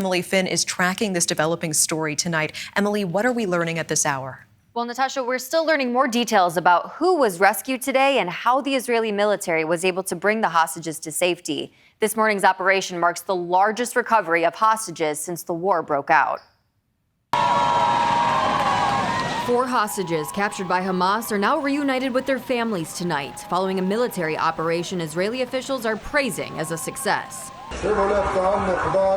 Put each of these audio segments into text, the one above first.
Emily Finn is tracking this developing story tonight. Emily, what are we learning at this hour? Well, Natasha, we're still learning more details about who was rescued today and how the Israeli military was able to bring the hostages to safety. This morning's operation marks the largest recovery of hostages since the war broke out. 4 hostages captured by Hamas are now reunited with their families tonight, following a military operation Israeli officials are praising as a success.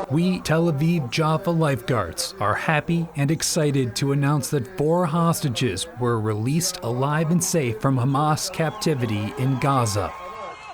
We Tel Aviv Jaffa lifeguards are happy and excited to announce that 4 hostages were released alive and safe from Hamas captivity in Gaza.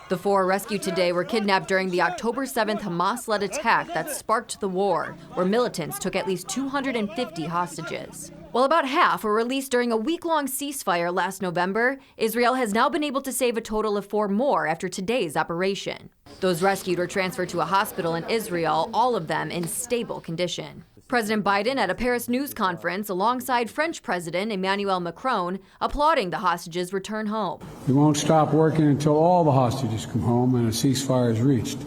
The 4 rescued today were kidnapped during the October 7th Hamas-led attack that sparked the war, where militants took at least 250 hostages. While about half were released during a week-long ceasefire last November, Israel has now been able to save a total of 4 more after today's operation. Those rescued were transferred to a hospital in Israel, all of them in stable condition. President Biden at a Paris news conference alongside French President Emmanuel Macron applauding the hostages' return home. We won't stop working until all the hostages come home and a ceasefire is reached.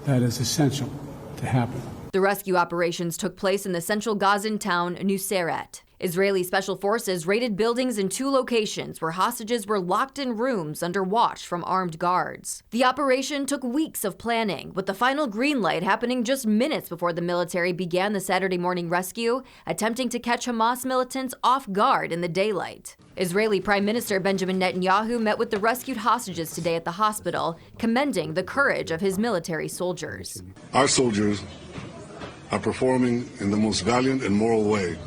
That is essential to happen. The rescue operations took place in the central Gazan town Nuseirat. Israeli special forces raided buildings in 2 locations where hostages were locked in rooms under watch from armed guards. The operation took weeks of planning, with the final green light happening just minutes before the military began the Saturday morning rescue, attempting to catch Hamas militants off guard in the daylight. Israeli Prime Minister Benjamin Netanyahu met with the rescued hostages today at the hospital, commending the courage of his military soldiers. Our soldiers are performing in the most valiant and moral way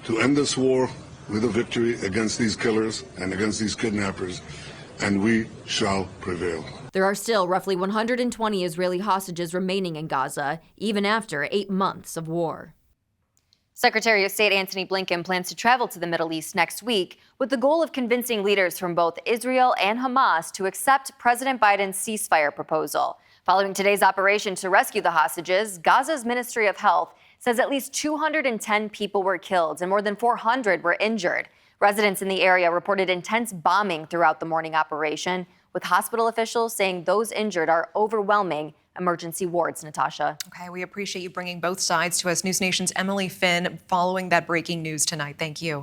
to end this war with a victory against these killers and against these kidnappers, and we shall prevail. There are still roughly 120 Israeli hostages remaining in Gaza, even after 8 months of war. Secretary of State Antony Blinken plans to travel to the Middle East next week with the goal of convincing leaders from both Israel and Hamas to accept President Biden's ceasefire proposal. Following today's operation to rescue the hostages, Gaza's Ministry of Health says at least 210 people were killed and more than 400 were injured. Residents in the area reported intense bombing throughout the morning operation, with hospital officials saying those injured are overwhelming emergency wards. Natasha. Okay, we appreciate you bringing both sides to us. News Nation's Emily Finn following that breaking news tonight. Thank you.